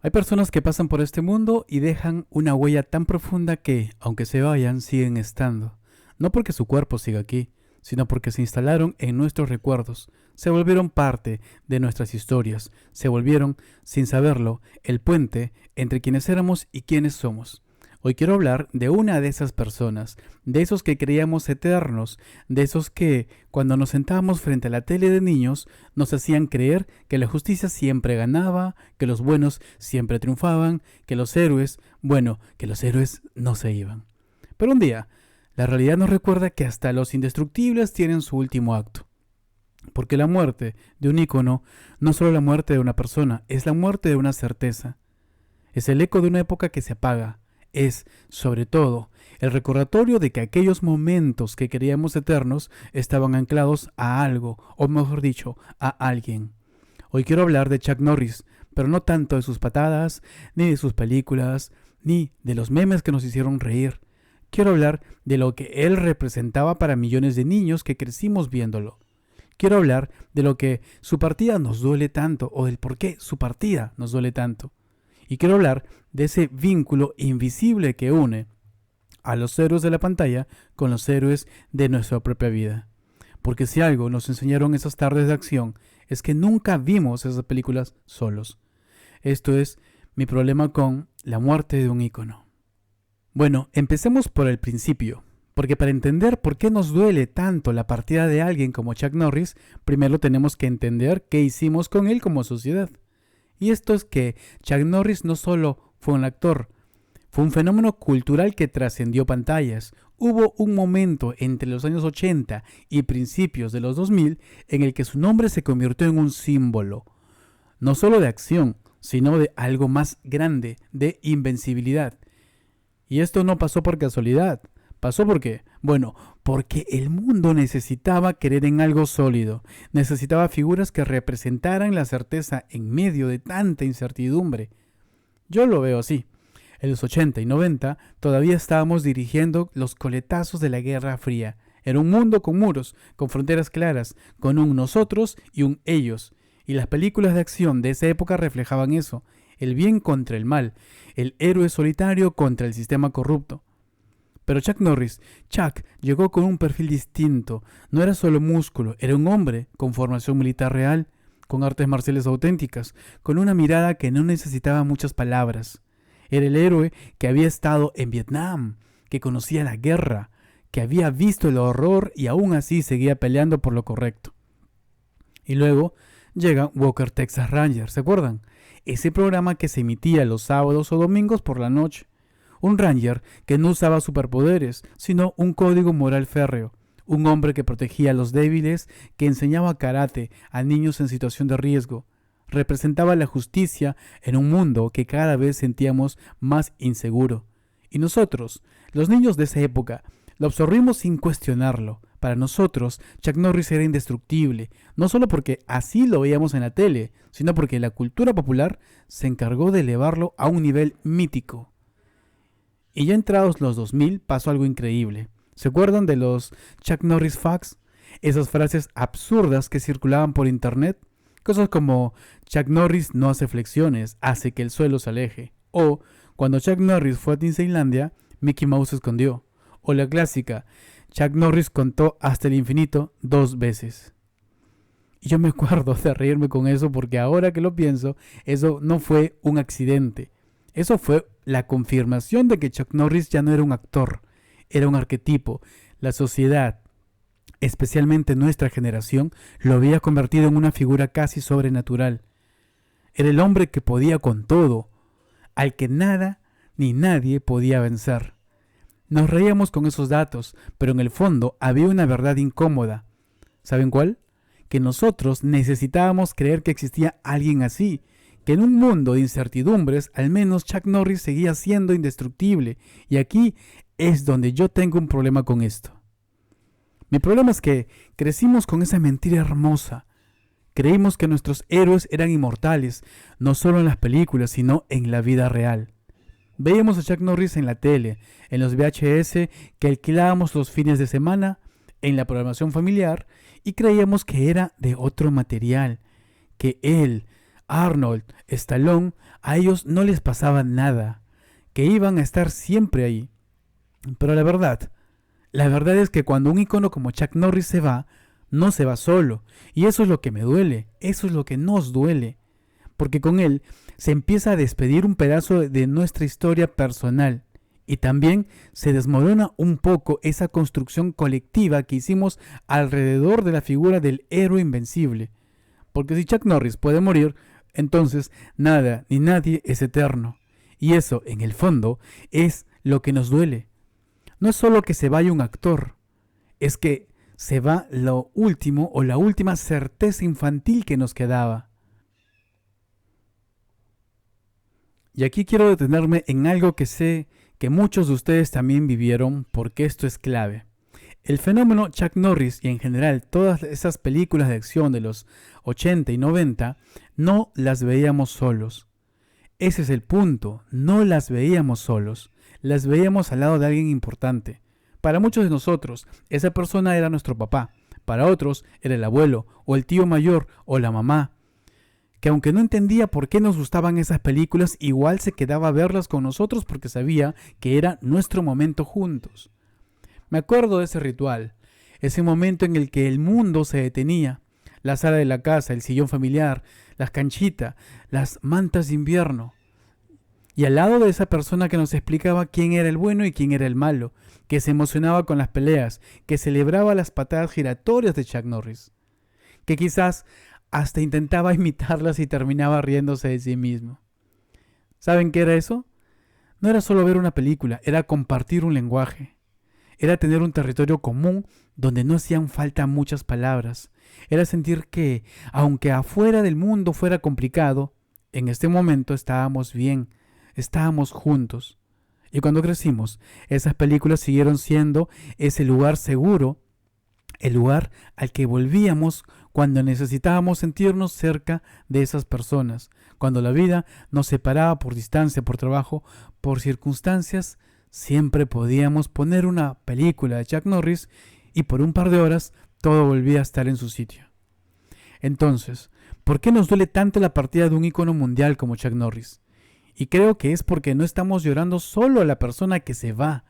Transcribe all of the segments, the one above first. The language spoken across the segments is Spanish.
Hay personas que pasan por este mundo y dejan una huella tan profunda que, aunque se vayan, siguen estando. No porque su cuerpo siga aquí, sino porque se instalaron en nuestros recuerdos, se volvieron parte de nuestras historias, se volvieron, sin saberlo, el puente entre quienes éramos y quienes somos. Hoy quiero hablar de una de esas personas, de esos que creíamos eternos, de esos que, cuando nos sentábamos frente a la tele de niños, nos hacían creer que la justicia siempre ganaba, que los buenos siempre triunfaban, que los héroes, bueno, que los héroes no se iban. Pero un día, la realidad nos recuerda que hasta los indestructibles tienen su último acto. Porque la muerte de un ícono no es solo la muerte de una persona, es la muerte de una certeza. Es el eco de una época que se apaga. Es, sobre todo, el recordatorio de que aquellos momentos que creíamos eternos estaban anclados a algo, o mejor dicho, a alguien. Hoy quiero hablar de Chuck Norris, pero no tanto de sus patadas, ni de sus películas, ni de los memes que nos hicieron reír. Quiero hablar de lo que él representaba para millones de niños que crecimos viéndolo. Quiero hablar de lo que su partida nos duele tanto, o del por qué su partida nos duele tanto. Y quiero hablar de ese vínculo invisible que une a los héroes de la pantalla con los héroes de nuestra propia vida. Porque si algo nos enseñaron esas tardes de acción es que nunca vimos esas películas solos. Esto es mi problema con la muerte de un ícono. Bueno, empecemos por el principio. Porque para entender por qué nos duele tanto la partida de alguien como Chuck Norris, primero tenemos que entender qué hicimos con él como sociedad. Y esto es que Chuck Norris no solo fue un actor, fue un fenómeno cultural que trascendió pantallas. Hubo un momento entre los años 80 y principios de los 2000 en el que su nombre se convirtió en un símbolo, no solo de acción, sino de algo más grande, de invencibilidad. Y esto no pasó por casualidad. ¿Pasó por qué? Bueno, porque el mundo necesitaba creer en algo sólido, necesitaba figuras que representaran la certeza en medio de tanta incertidumbre. Yo lo veo así. En los 80 y 90 todavía estábamos dirigiendo los coletazos de la Guerra Fría. Era un mundo con muros, con fronteras claras, con un nosotros y un ellos. Y las películas de acción de esa época reflejaban eso, el bien contra el mal, el héroe solitario contra el sistema corrupto. Pero Chuck llegó con un perfil distinto. No era solo músculo, era un hombre con formación militar real, con artes marciales auténticas, con una mirada que no necesitaba muchas palabras. Era el héroe que había estado en Vietnam, que conocía la guerra, que había visto el horror y aún así seguía peleando por lo correcto. Y luego llega Walker Texas Ranger, ¿se acuerdan? Ese programa que se emitía los sábados o domingos por la noche. Un Ranger que no usaba superpoderes, sino un código moral férreo. Un hombre que protegía a los débiles, que enseñaba karate a niños en situación de riesgo. Representaba la justicia en un mundo que cada vez sentíamos más inseguro. Y nosotros, los niños de esa época, lo absorbimos sin cuestionarlo. Para nosotros, Chuck Norris era indestructible, no solo porque así lo veíamos en la tele, sino porque la cultura popular se encargó de elevarlo a un nivel mítico. Y ya entrados los 2000 pasó algo increíble. ¿Se acuerdan de los Chuck Norris Facts? Esas frases absurdas que circulaban por internet. Cosas como Chuck Norris no hace flexiones, hace que el suelo se aleje. O cuando Chuck Norris fue a Disneylandia, Mickey Mouse se escondió. O la clásica, Chuck Norris contó hasta el infinito 2 veces. Y yo me acuerdo de reírme con eso porque ahora que lo pienso, eso no fue un accidente. Eso fue la confirmación de que Chuck Norris ya no era un actor, era un arquetipo. La sociedad, especialmente nuestra generación, lo había convertido en una figura casi sobrenatural. Era el hombre que podía con todo, al que nada ni nadie podía vencer. Nos reíamos con esos datos, pero en el fondo había una verdad incómoda. ¿Saben cuál? Que nosotros necesitábamos creer que existía alguien así, que en un mundo de incertidumbres, al menos Chuck Norris seguía siendo indestructible. Y aquí es donde yo tengo un problema con esto. Mi problema es que crecimos con esa mentira hermosa. Creímos que nuestros héroes eran inmortales, no solo en las películas, sino en la vida real. Veíamos a Chuck Norris en la tele, en los VHS que alquilábamos los fines de semana, en la programación familiar, y creíamos que era de otro material, que él, Arnold, Stallone, a ellos no les pasaba nada, que iban a estar siempre ahí. Pero la verdad es que cuando un ícono como Chuck Norris se va, no se va solo. Y eso es lo que me duele, eso es lo que nos duele. Porque con él se empieza a despedir un pedazo de nuestra historia personal. Y también se desmorona un poco esa construcción colectiva que hicimos alrededor de la figura del héroe invencible. Porque si Chuck Norris puede morir, entonces nada ni nadie es eterno. Y eso, en el fondo, es lo que nos duele. No es solo que se vaya un actor, es que se va lo último o la última certeza infantil que nos quedaba. Y aquí quiero detenerme en algo que sé que muchos de ustedes también vivieron, porque esto es clave. El fenómeno Chuck Norris y en general todas esas películas de acción de los 80 y 90 no las veíamos solos. Ese es el punto, no las veíamos solos, las veíamos al lado de alguien importante. Para muchos de nosotros, esa persona era nuestro papá, para otros era el abuelo, o el tío mayor, o la mamá, que aunque no entendía por qué nos gustaban esas películas, igual se quedaba a verlas con nosotros porque sabía que era nuestro momento juntos. Me acuerdo de ese ritual, ese momento en el que el mundo se detenía, la sala de la casa, el sillón familiar, las canchitas, las mantas de invierno. Y al lado de esa persona que nos explicaba quién era el bueno y quién era el malo, que se emocionaba con las peleas, que celebraba las patadas giratorias de Chuck Norris, que quizás hasta intentaba imitarlas y terminaba riéndose de sí mismo. ¿Saben qué era eso? No era solo ver una película, era compartir un lenguaje. Era tener un territorio común donde no hacían falta muchas palabras. Era sentir que, aunque afuera del mundo fuera complicado, en este momento estábamos bien, estábamos juntos. Y cuando crecimos, esas películas siguieron siendo ese lugar seguro, el lugar al que volvíamos cuando necesitábamos sentirnos cerca de esas personas, cuando la vida nos separaba por distancia, por trabajo, por circunstancias. Siempre podíamos poner una película de Chuck Norris y por un par de horas todo volvía a estar en su sitio. Entonces, ¿por qué nos duele tanto la partida de un ícono mundial como Chuck Norris? Y creo que es porque no estamos llorando solo a la persona que se va.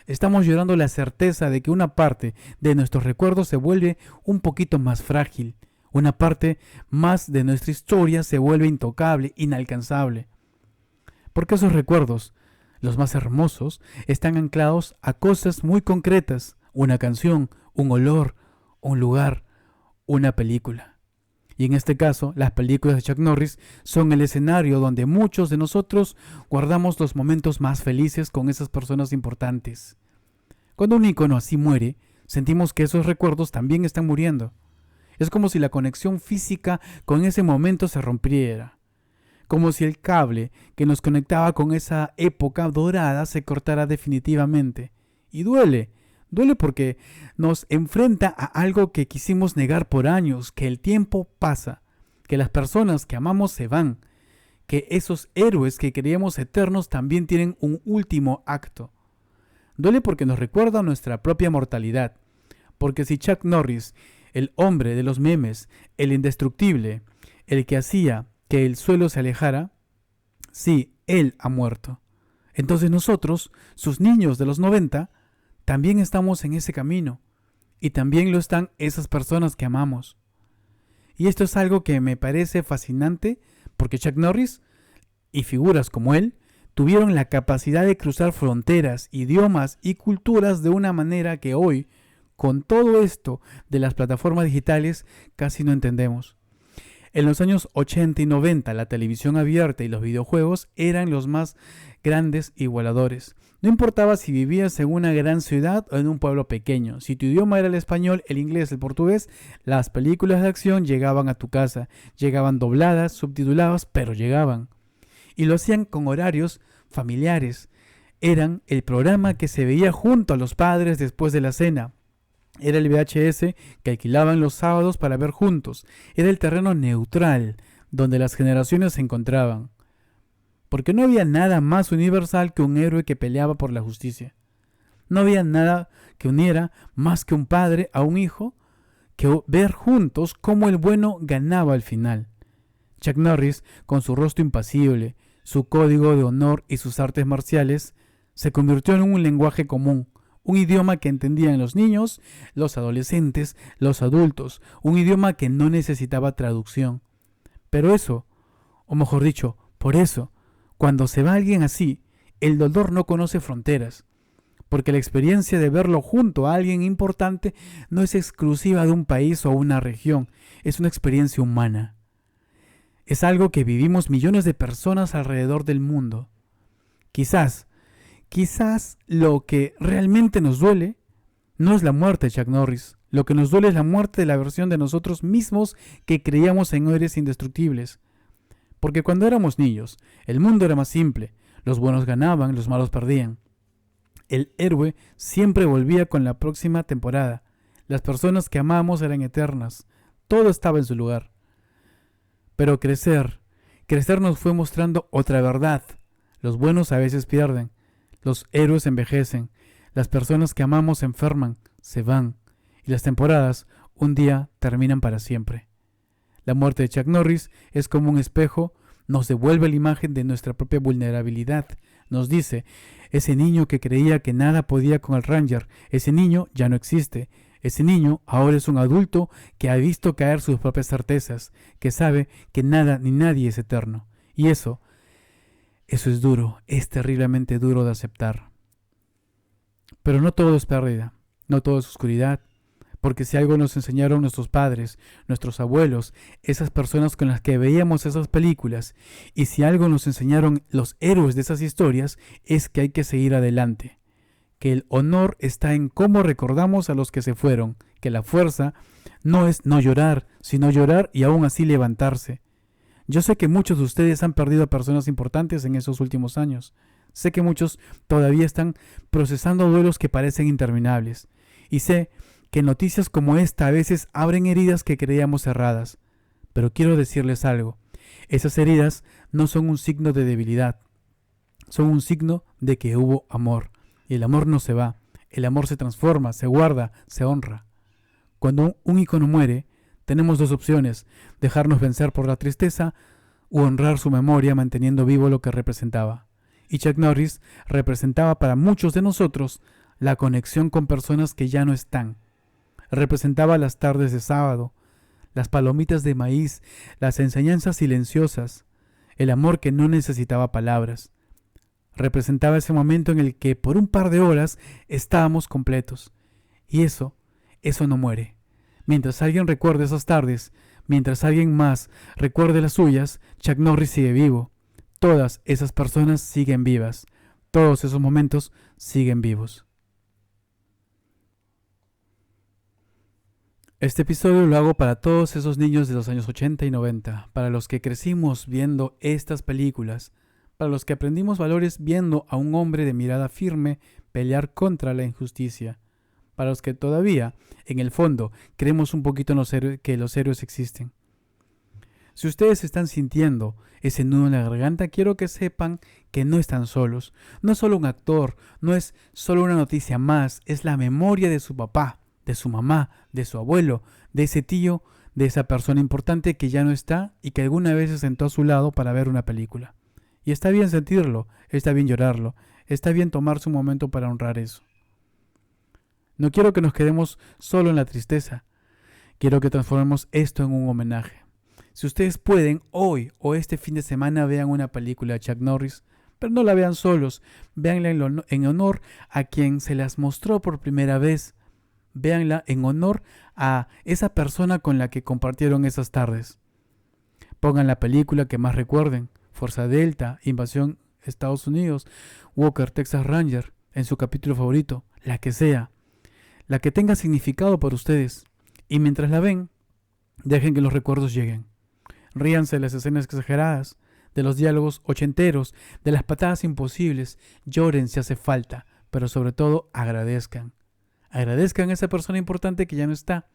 Estamos llorando la certeza de que una parte de nuestros recuerdos se vuelve un poquito más frágil. Una parte más de nuestra historia se vuelve intocable, inalcanzable. Porque esos recuerdos, los más hermosos, están anclados a cosas muy concretas, una canción, un olor, un lugar, una película. Y en este caso, las películas de Chuck Norris son el escenario donde muchos de nosotros guardamos los momentos más felices con esas personas importantes. Cuando un ícono así muere, sentimos que esos recuerdos también están muriendo. Es como si la conexión física con ese momento se rompiera. Como si el cable que nos conectaba con esa época dorada se cortara definitivamente. Y duele porque nos enfrenta a algo que quisimos negar por años, que el tiempo pasa, que las personas que amamos se van, que esos héroes que creíamos eternos también tienen un último acto. Duele porque nos recuerda nuestra propia mortalidad, porque si Chuck Norris, el hombre de los memes, el indestructible, el que hacía que el suelo se alejara, sí, él ha muerto. Entonces nosotros, sus niños de los 90, también estamos en ese camino. Y también lo están esas personas que amamos. Y esto es algo que me parece fascinante porque Chuck Norris y figuras como él tuvieron la capacidad de cruzar fronteras, idiomas y culturas de una manera que hoy, con todo esto de las plataformas digitales, casi no entendemos. En los años 80 y 90, la televisión abierta y los videojuegos eran los más grandes igualadores. No importaba si vivías en una gran ciudad o en un pueblo pequeño. Si tu idioma era el español, el inglés, el portugués, las películas de acción llegaban a tu casa. Llegaban dobladas, subtituladas, pero llegaban. Y lo hacían con horarios familiares. Eran el programa que se veía junto a los padres después de la cena. Era el VHS que alquilaban los sábados para ver juntos. Era el terreno neutral donde las generaciones se encontraban. Porque no había nada más universal que un héroe que peleaba por la justicia. No había nada que uniera más que un padre a un hijo que ver juntos cómo el bueno ganaba al final. Chuck Norris, con su rostro impasible, su código de honor y sus artes marciales, se convirtió en un lenguaje común, un idioma que entendían los niños, los adolescentes, los adultos, un idioma que no necesitaba traducción. Pero eso, o mejor dicho, por eso, cuando se va alguien así, el dolor no conoce fronteras, porque la experiencia de verlo junto a alguien importante no es exclusiva de un país o una región, es una experiencia humana. Es algo que vivimos millones de personas alrededor del mundo. Quizás lo que realmente nos duele no es la muerte de Chuck Norris. Lo que nos duele es la muerte de la versión de nosotros mismos que creíamos en héroes indestructibles. Porque cuando éramos niños, el mundo era más simple. Los buenos ganaban, los malos perdían. El héroe siempre volvía con la próxima temporada. Las personas que amábamos eran eternas. Todo estaba en su lugar. Pero crecer nos fue mostrando otra verdad. Los buenos a veces pierden. Los héroes envejecen. Las personas que amamos se enferman, se van. Y las temporadas un día terminan para siempre. La muerte de Chuck Norris es como un espejo, nos devuelve la imagen de nuestra propia vulnerabilidad. Nos dice, ese niño que creía que nada podía con el Ranger, ese niño ya no existe. Ese niño ahora es un adulto que ha visto caer sus propias certezas, que sabe que nada ni nadie es eterno. Y eso es duro, es terriblemente duro de aceptar. Pero no todo es pérdida, no todo es oscuridad, porque si algo nos enseñaron nuestros padres, nuestros abuelos, esas personas con las que veíamos esas películas, y si algo nos enseñaron los héroes de esas historias, es que hay que seguir adelante, que el honor está en cómo recordamos a los que se fueron, que la fuerza no es no llorar, sino llorar y aún así levantarse. Yo sé que muchos de ustedes han perdido a personas importantes en esos últimos años. Sé que muchos todavía están procesando duelos que parecen interminables. Y sé que noticias como esta a veces abren heridas que creíamos cerradas. Pero quiero decirles algo. Esas heridas no son un signo de debilidad. Son un signo de que hubo amor. Y el amor no se va. El amor se transforma, se guarda, se honra. Cuando un ícono muere, tenemos dos opciones: dejarnos vencer por la tristeza u honrar su memoria manteniendo vivo lo que representaba. Y Chuck Norris representaba para muchos de nosotros la conexión con personas que ya no están. Representaba las tardes de sábado, las palomitas de maíz, las enseñanzas silenciosas, el amor que no necesitaba palabras. Representaba ese momento en el que por un par de horas estábamos completos. Y eso no muere. Mientras alguien recuerde esas tardes, mientras alguien más recuerde las suyas, Chuck Norris sigue vivo. Todas esas personas siguen vivas. Todos esos momentos siguen vivos. Este episodio lo hago para todos esos niños de los años 80 y 90, para los que crecimos viendo estas películas, para los que aprendimos valores viendo a un hombre de mirada firme pelear contra la injusticia, para los que todavía, en el fondo, creemos un poquito en que los héroes existen. Si ustedes están sintiendo ese nudo en la garganta, quiero que sepan que no están solos. No es solo un actor, no es solo una noticia más, es la memoria de su papá, de su mamá, de su abuelo, de ese tío, de esa persona importante que ya no está y que alguna vez se sentó a su lado para ver una película. Y está bien sentirlo, está bien llorarlo, está bien tomarse un momento para honrar eso. No quiero que nos quedemos solo en la tristeza, quiero que transformemos esto en un homenaje. Si ustedes pueden, hoy o este fin de semana vean una película de Chuck Norris, pero no la vean solos, véanla en honor a quien se las mostró por primera vez. Véanla en honor a esa persona con la que compartieron esas tardes. Pongan la película que más recuerden: Fuerza Delta, Invasión Estados Unidos, Walker, Texas Ranger, en su capítulo favorito, la que sea, la que tenga significado para ustedes. Y mientras la ven, dejen que los recuerdos lleguen. Ríanse de las escenas exageradas, de los diálogos ochenteros, de las patadas imposibles. Lloren si hace falta, pero sobre todo agradezcan. Agradezcan a esa persona importante que ya no está,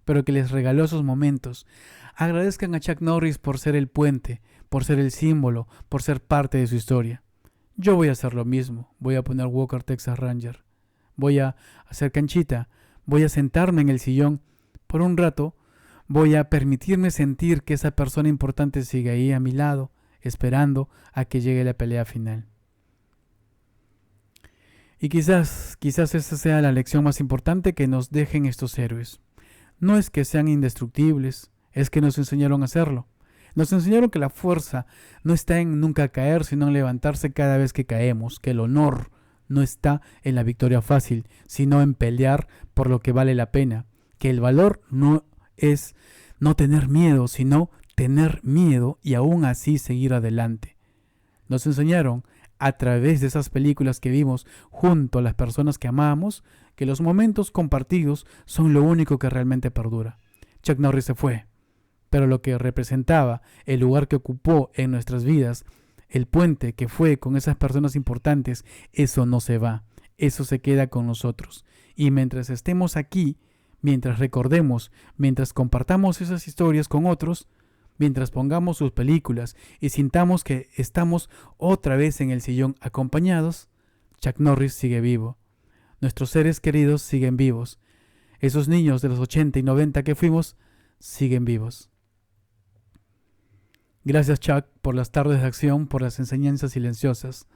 pero que les regaló esos momentos. Agradezcan a Chuck Norris por ser el puente, por ser el símbolo, por ser parte de su historia. Yo voy a hacer lo mismo. Voy a poner Walker Texas Ranger. Voy a hacer canchita. Voy a sentarme en el sillón por un rato Voy a permitirme sentir que esa persona importante sigue ahí a mi lado, esperando a que llegue la pelea final. Y quizás esa sea la lección más importante que nos dejen estos héroes. No es que sean indestructibles, es que nos enseñaron a hacerlo. Nos enseñaron que la fuerza no está en nunca caer, sino en levantarse cada vez que caemos, que el honor no está en la victoria fácil, sino en pelear por lo que vale la pena, que el valor no es no tener miedo, sino tener miedo y aún así seguir adelante. Nos enseñaron a través de esas películas que vimos junto a las personas que amamos, que los momentos compartidos son lo único que realmente perdura. Chuck Norris se fue, pero lo que representaba, el lugar que ocupó en nuestras vidas, el puente que fue con esas personas importantes, eso no se va, eso se queda con nosotros. Y mientras estemos aquí, mientras recordemos, mientras compartamos esas historias con otros, mientras pongamos sus películas y sintamos que estamos otra vez en el sillón acompañados, Chuck Norris sigue vivo. Nuestros seres queridos siguen vivos. Esos niños de los 80 y 90 que fuimos, siguen vivos. Gracias, Chuck, por las tardes de acción, por las enseñanzas silenciosas,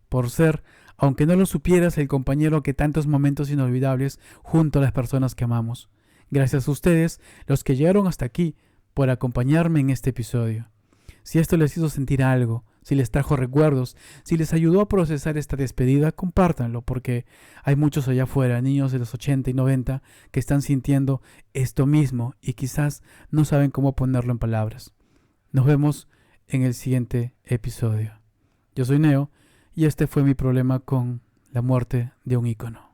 por ser, aunque no lo supieras, el compañero que tantos momentos inolvidables junto a las personas que amamos. Gracias a ustedes, los que llegaron hasta aquí, por acompañarme en este episodio. Si esto les hizo sentir algo, si les trajo recuerdos, si les ayudó a procesar esta despedida, compártanlo, porque hay muchos allá afuera, niños de los 80 y 90, que están sintiendo esto mismo y quizás no saben cómo ponerlo en palabras. Nos vemos en el siguiente episodio. Yo soy Neo y este fue mi problema con la muerte de un ícono.